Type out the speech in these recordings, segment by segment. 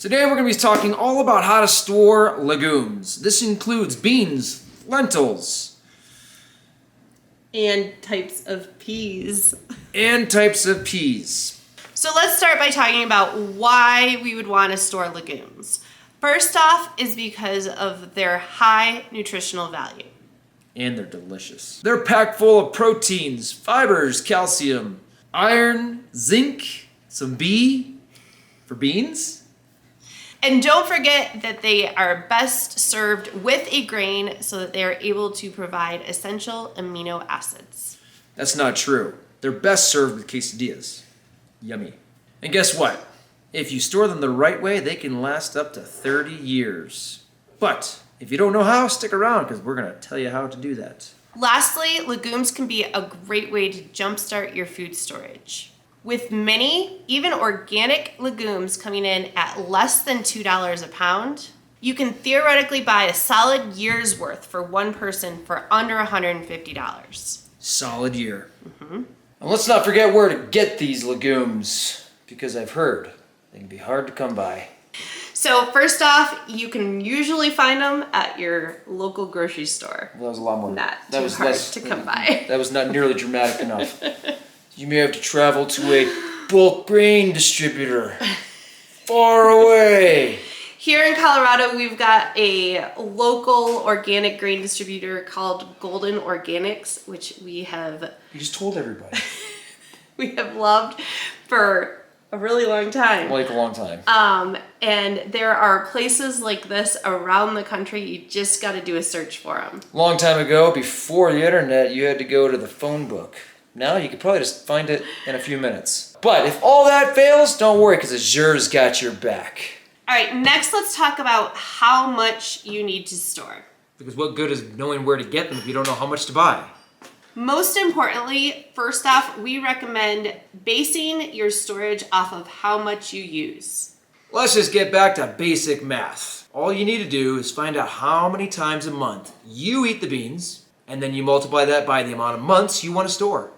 Today we're going to be talking all about how to store legumes. This includes beans, lentils, and types of peas. So let's start by talking about why we would want to store legumes. First off is because of their high nutritional value. And they're delicious. They're packed full of proteins, fibers, calcium, iron, zinc, some B for beans. And don't forget that they are best served with a grain so that they are able to provide essential amino acids. That's not true. They're best served with quesadillas. Yummy. And guess what? If you store them the right way, they can last up to 30 years. But if you don't know how, stick around because we're going to tell you how to do that. Lastly, legumes can be a great way to jumpstart your food storage. With many, even organic legumes coming in at less than $2 a pound, you can theoretically buy a solid year's worth for one person for under $150. Solid year. And let's not forget where to get these legumes, because I've heard they can be hard to come by. So first off, you can usually find them at your local grocery store. Well, that was a lot more. Not too hard to come by. That was not nearly dramatic enough. You may have to travel to a bulk grain distributor far away. Here in Colorado, we've got a local organic grain distributor called Golden Organics, which we have... You just told everybody. We have loved for a really long time. Like a long time. And there are places like this around the country. You just got to do a search for them. Long time ago, before the internet, you had to go to the phone book. Now you could probably just find it in a few minutes. But if all that fails, don't worry, because Azure's got your back. All right, next let's talk about how much you need to store. Because what good is knowing where to get them if you don't know how much to buy? Most importantly, first off, we recommend basing your storage off of how much you use. Let's just get back to basic math. All you need to do is find out how many times a month you eat the beans, and then you multiply that by the amount of months you want to store.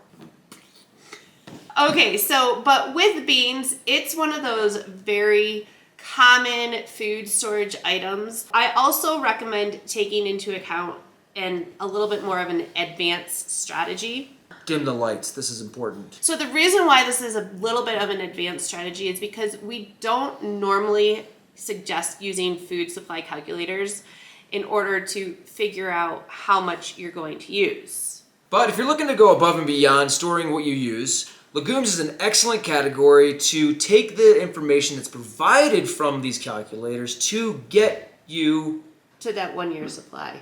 Okay, but with beans, it's one of those very common food storage items. I also recommend taking into account a little bit more of an advanced strategy. Dim the lights, this is important. So the reason why this is a little bit of an advanced strategy is because we don't normally suggest using food supply calculators in order to figure out how much you're going to use. But if you're looking to go above and beyond storing what you use, legumes is an excellent category to take the information that's provided from these calculators to get you to that 1 year supply.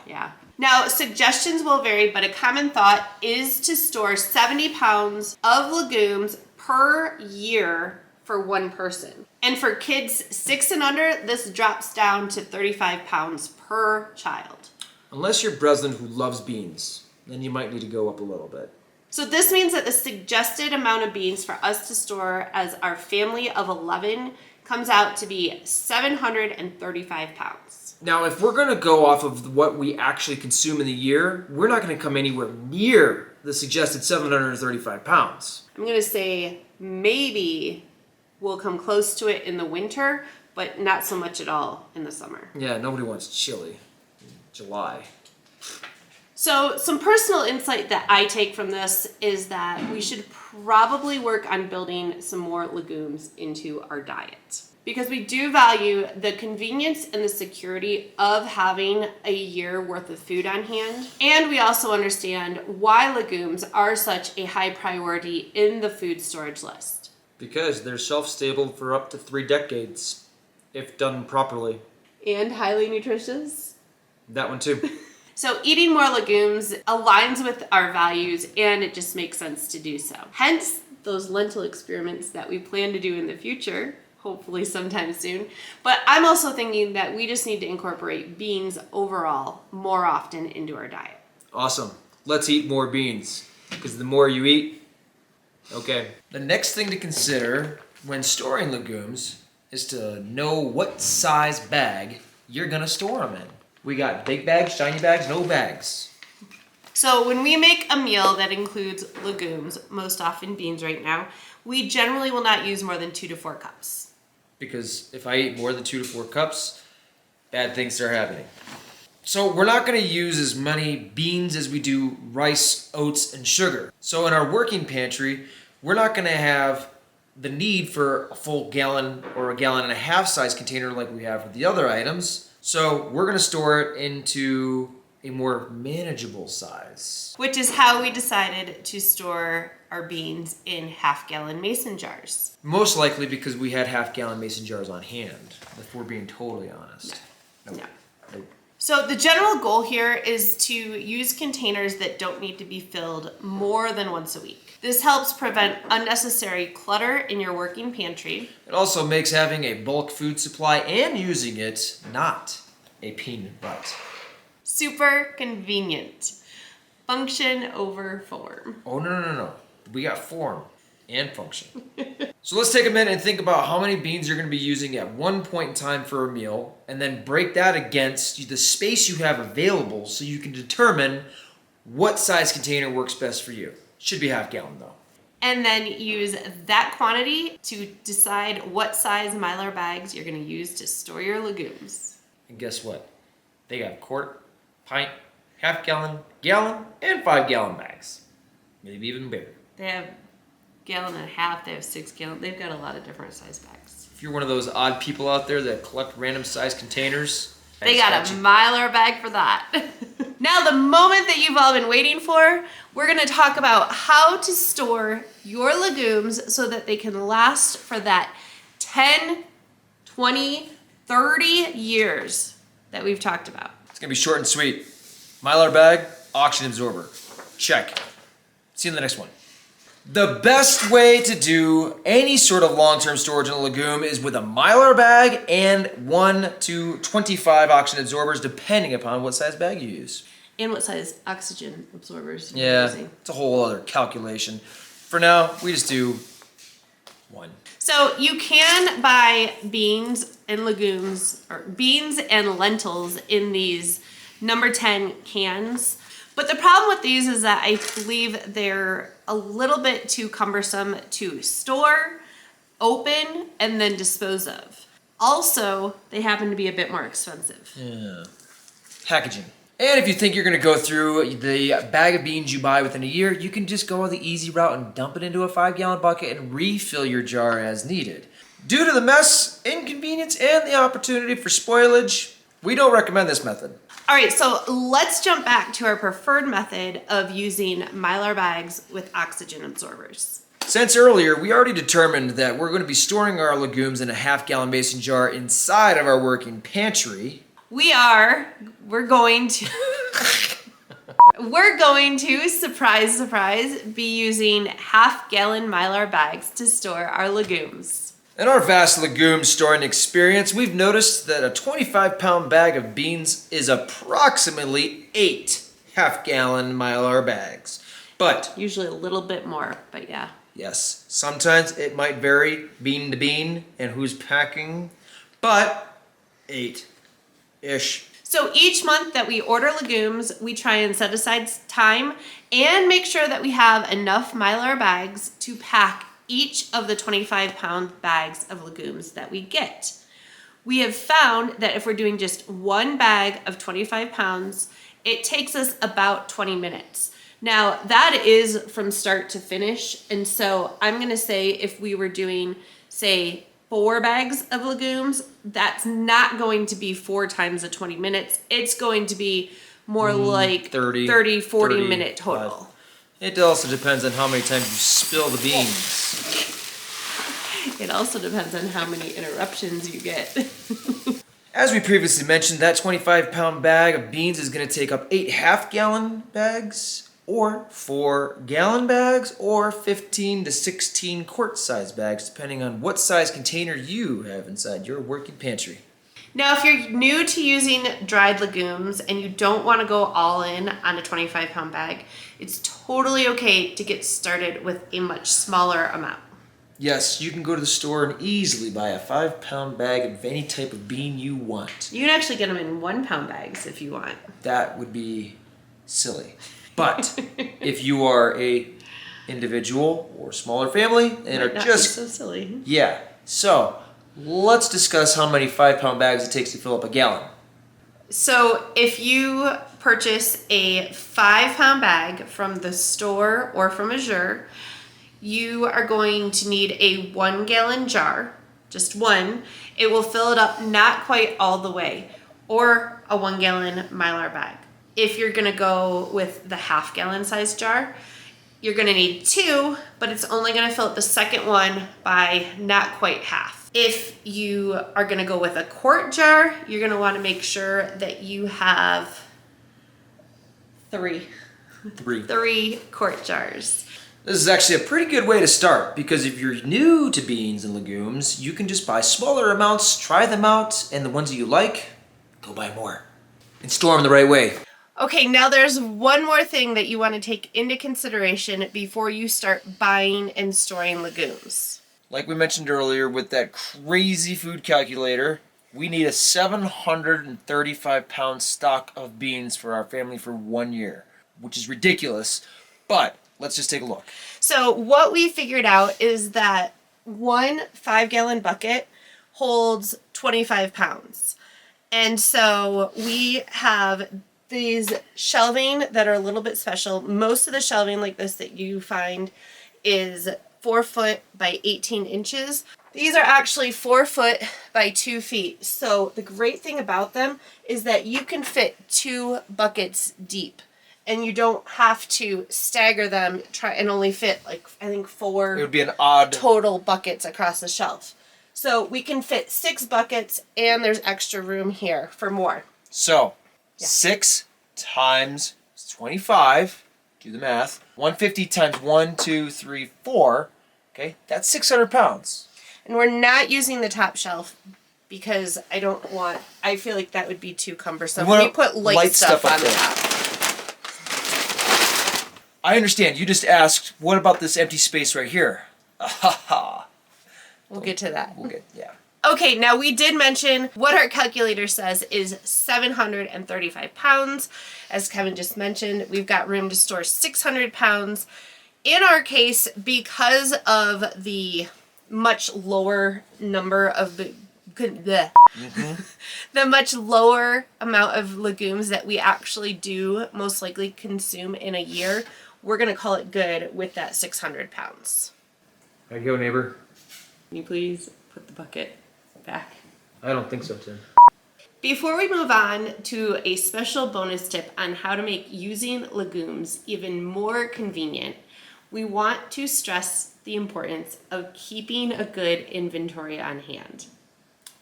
Yeah. Now, suggestions will vary, but a common thought is to store 70 pounds of legumes per year for one person. And for kids 6 and under, this drops down to 35 pounds per child. Unless you're Breslin who loves beans, then you might need to go up a little bit. So this means that the suggested amount of beans for us to store as our family of 11 comes out to be 735 pounds. Now, if we're going to go off of what we actually consume in the year, we're not going to come anywhere near the suggested 735 pounds. I'm going to say maybe we'll come close to it in the winter, but not so much at all in the summer. Yeah, nobody wants chili in July. So some personal insight that I take from this is that we should probably work on building some more legumes into our diet, because we do value the convenience and the security of having a year worth of food on hand. And we also understand why legumes are such a high priority in the food storage list. Because they're shelf-stable for up to 3 decades, if done properly. And highly nutritious. That one too. So eating more legumes aligns with our values, and it just makes sense to do so. Hence, those lentil experiments that we plan to do in the future, hopefully sometime soon. But I'm also thinking that we just need to incorporate beans overall more often into our diet. Awesome. Let's eat more beans, because the more you eat, okay. The next thing to consider when storing legumes is to know what size bag you're gonna store them in. We got big bags, tiny bags, no bags. So when we make a meal that includes legumes, most often beans right now, we generally will not use more than 2 to 4 cups. because if I eat more than 2 to 4 cups, bad things start happening. So we're not going to use as many beans as we do rice, oats, and sugar. So in our working pantry, we're not going to have the need for a full gallon or a gallon and a half size container like we have for the other items. So we're going to store it into a more manageable size. Which is how we decided to store our beans in half-gallon mason jars. Most likely because we had half-gallon mason jars on hand, if we're being totally honest. No. Nope. So the general goal here is to use containers that don't need to be filled more than once a week. This helps prevent unnecessary clutter in your working pantry. It also makes having a bulk food supply and using it not a pain in the butt. Super convenient. Function over form. Oh, no. We got form and function. So let's take a minute and think about how many beans you're going to be using at one point in time for a meal, and then break that against the space you have available so you can determine what size container works best for you. Should be half-gallon though. And then use that quantity to decide what size Mylar bags you're going to use to store your legumes. And guess what? They got quart, pint, half-gallon, gallon, and 5-gallon bags. Maybe even bigger. They have gallon and a half, they have 6 gallon. They've got a lot of different size bags. If you're one of those odd people out there that collect random size containers, They got a Mylar bag for that. Now, the moment that you've all been waiting for, we're going to talk about how to store your legumes so that they can last for that 10, 20, 30 years that we've talked about. It's going to be short and sweet. Mylar bag, oxygen absorber. Check. See you in the next one. The best way to do any sort of long-term storage in a legume is with a Mylar bag and 1 to 25 oxygen absorbers, depending upon what size bag you use. And what size oxygen absorbers you're Yeah, using. it's a whole other calculation. For now, we just do 1. So you can buy beans and legumes, or beans and lentils in these number 10 cans. But the problem with these is that I believe they're a little bit too cumbersome to store, open, and then dispose of. Also, they happen to be a bit more expensive. Yeah. Packaging. And if you think you're going to go through the bag of beans you buy within a year, you can just go the easy route and dump it into a 5-gallon bucket and refill your jar as needed. Due to the mess, inconvenience, and the opportunity for spoilage, we don't recommend this method. All right, so let's jump back to our preferred method of using Mylar bags with oxygen absorbers. Since earlier, we already determined that we're going to be storing our legumes in a half-gallon mason jar inside of our working pantry. We're going to, surprise, surprise, be using half-gallon Mylar bags to store our legumes. In our vast legume storing experience, we've noticed that a 25-pound bag of beans is approximately 8 half-gallon Mylar bags. But Usually a little bit more, but yeah. yes, sometimes it might vary bean to bean and who's packing, but 8-ish. So each month that we order legumes, we try and set aside time and make sure that we have enough Mylar bags to pack each of the 25-pound bags of legumes that we get. We have found that if we're doing just one bag of 25 pounds, it takes us about 20 minutes. Now, that is from start to finish, and so I'm going to say if we were doing, say, 4 bags of legumes, that's not going to be 4 times the 20 minutes. It's going to be more like 40 minute total. It also depends on how many times you spill the beans. It also depends on how many interruptions you get. As we previously mentioned, that 25-pound bag of beans is going to take up 8 half-gallon bags, or 4-gallon bags, or 15 to 16 quart-size bags, depending on what size container you have inside your working pantry. Now, if you're new to using dried legumes and you don't want to go all in on a 25-pound bag, it's totally okay to get started with a much smaller amount. Yes, you can go to the store and easily buy a 5-pound bag of any type of bean you want. You can actually get them in 1-pound bags if you want. That would be silly. But if you are a individual or smaller family and are Might not just be so silly. yeah. So let's discuss how many 5-pound bags it takes to fill up a gallon. So if you purchase a 5-pound bag from the store or from Azure, you are going to need a 1-gallon jar, just one. It will fill it up not quite all the way, or a 1-gallon Mylar bag. If you're gonna go with the half-gallon size jar, you're gonna need 2, but it's only gonna fill up the second one by not quite half. If you are gonna go with a quart jar, you're gonna wanna make sure that you have 3 quart jars. This is actually a pretty good way to start, because if you're new to beans and legumes, you can just buy smaller amounts, try them out, and the ones that you like, go buy more. And store them the right way. Okay, now there's one more thing that you want to take into consideration before you start buying and storing legumes. Like we mentioned earlier with that crazy food calculator, we need a 735-pound stock of beans for our family for 1 year, which is ridiculous, but let's just take a look. So what we figured out is that one 5-gallon bucket holds 25 pounds. And so we have these shelving that are a little bit special. Most of the shelving like this that you find is 4 foot by 18 inches. These are actually 4 foot by 2 feet. So the great thing about them is that you can fit 2 buckets deep, and you don't have to stagger them, try and only fit like, I think 4 It would be an odd total buckets across the shelf. So we can fit 6 buckets, and there's extra room here for more. So, 6 times 25, do the math, 150 times 1, 2, 3, 4, okay, that's 600 pounds. And we're not using the top shelf because I feel like that would be too cumbersome. We put light stuff on the top. I understand, you just asked, what about this empty space right here? We'll get to that. Yeah. Okay, now we did mention what our calculator says is 735 pounds. As Kevin just mentioned, we've got room to store 600 pounds. In our case, because of the much lower number of the much lower amount of legumes that we actually do most likely consume in a year, we're going to call it good with that 600 pounds. There you go, neighbor. Can you please put the bucket back? I don't think so, Tim. Before we move on to a special bonus tip on how to make using legumes even more convenient, we want to stress the importance of keeping a good inventory on hand.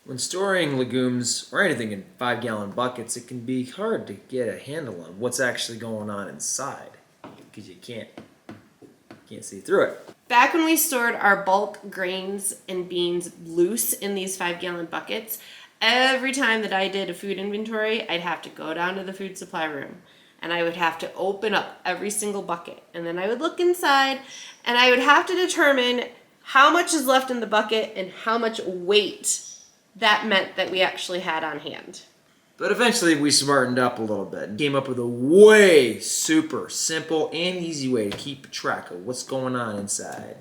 When storing legumes or anything in 5-gallon buckets, it can be hard to get a handle on what's actually going on inside, because you can't see through it. Back when we stored our bulk grains and beans loose in these 5-gallon buckets, every time that I did a food inventory, I'd have to go down to the food supply room and I would have to open up every single bucket. And then I would look inside and I would have to determine how much is left in the bucket and how much weight that meant that we actually had on hand. But eventually we smartened up a little bit and came up with a way super simple and easy way to keep track of what's going on inside.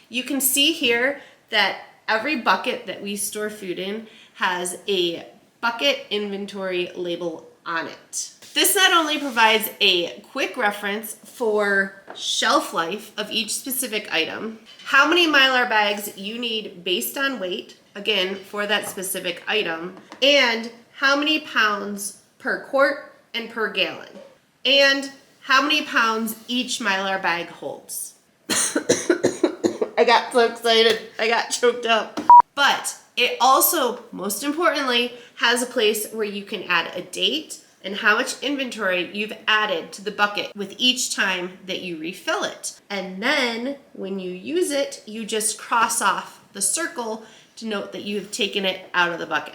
You can see here that every bucket that we store food in has a bucket inventory label on it. This not only provides a quick reference for shelf life of each specific item, how many Mylar bags you need based on weight, again, for that specific item, and how many pounds per quart and per gallon, and how many pounds each Mylar bag holds. I got so excited, I got choked up. But it also, most importantly, has a place where you can add a date and how much inventory you've added to the bucket with each time that you refill it. And then when you use it, you just cross off the circle to note that you have taken it out of the bucket.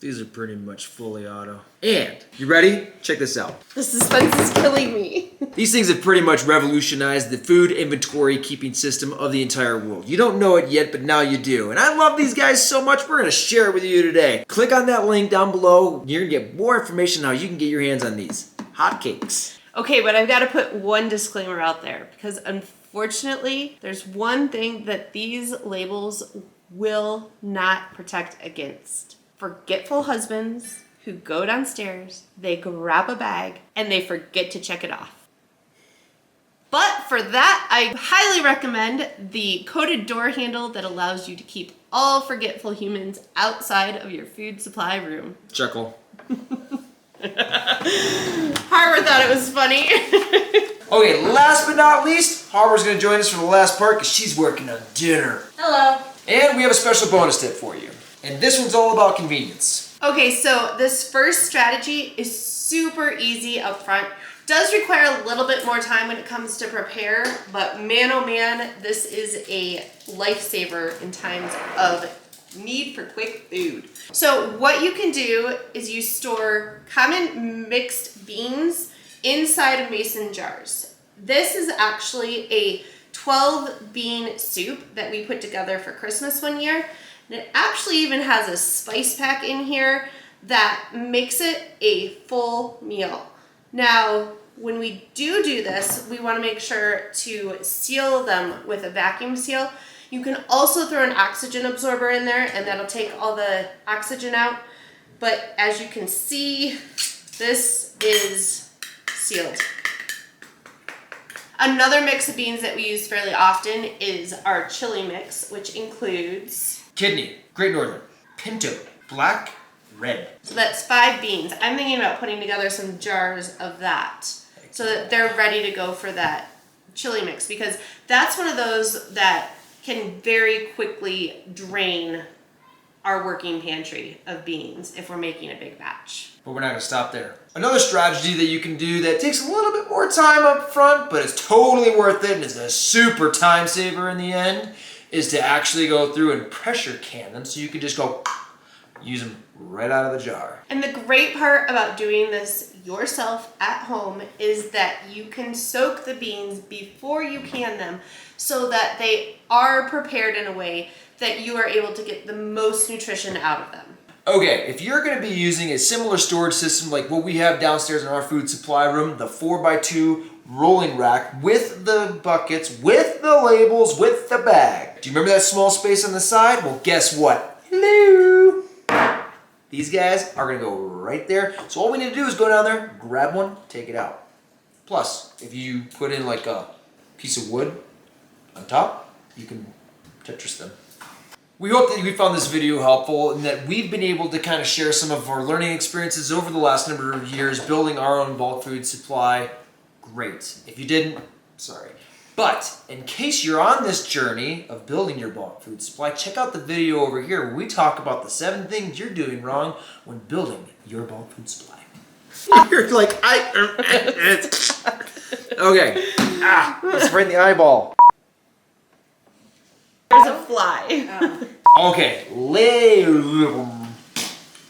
These are pretty much fully auto. And, you ready? Check this out. The suspense is killing me. These things have pretty much revolutionized the food inventory keeping system of the entire world. You don't know it yet, but now you do. And I love these guys so much, we're gonna share it with you today. Click on that link down below. You're gonna get more information on how you can get your hands on these hotcakes. Okay, but I've got to put one disclaimer out there because unfortunately, there's one thing that these labels will not protect against forgetful husbands who go downstairs, they grab a bag, and they forget to check it off. But for that, I highly recommend the coated door handle that allows you to keep all forgetful humans outside of your food supply room. Chuckle. Harper thought it was funny. Okay, last but not least, Harper's gonna join us for the last part because she's working on dinner. Hello. And we have a special bonus tip for you. And this one's all about convenience. Okay, so this first strategy is super easy up front. Does require a little bit more time when it comes to prepare, but man oh man, this is a lifesaver in times of need for quick food. So what you can do is you store common mixed beans inside of mason jars. This is actually a 12 bean soup that we put together for Christmas one year. And it actually even has a spice pack in here that makes it a full meal. Now, when we do this, we want to make sure to seal them with a vacuum seal. You can also throw an oxygen absorber in there and that'll take all the oxygen out. But as you can see, this is sealed. Another mix of beans that we use fairly often is our chili mix, which includes Kidney, Great Northern, Pinto, Black, Red. So that's 5 beans. I'm thinking about putting together some jars of that so that they're ready to go for that chili mix, because that's one of those that can very quickly drain our working pantry of beans if we're making a big batch. But we're not gonna stop there. Another strategy that you can do that takes a little bit more time up front, but it's totally worth it and is a super time saver in the end, is to actually go through and pressure can them so you can just go use them right out of the jar. And the great part about doing this yourself at home is that you can soak the beans before you can them so that they are prepared in a way that you are able to get the most nutrition out of them. Okay, if you're gonna be using a similar storage system like what we have downstairs in our food supply room, the 4x2 rolling rack with the buckets, with the labels, with the bag. Do you remember that small space on the side? Well, guess what? Hello! These guys are gonna go right there. So all we need to do is go down there, grab one, take it out. Plus, if you put in like a piece of wood on top, you can Tetris them. We hope that you found this video helpful and that we've been able to kind of share some of our learning experiences over the last number of years building our own bulk food supply. Great. If you didn't, sorry. But in case you're on this journey of building your bulk food supply, check out the video over here where we talk about the 7 things you're doing wrong when building your bulk food supply. You're like, okay. It's right in the eyeball. There's a fly. Okay.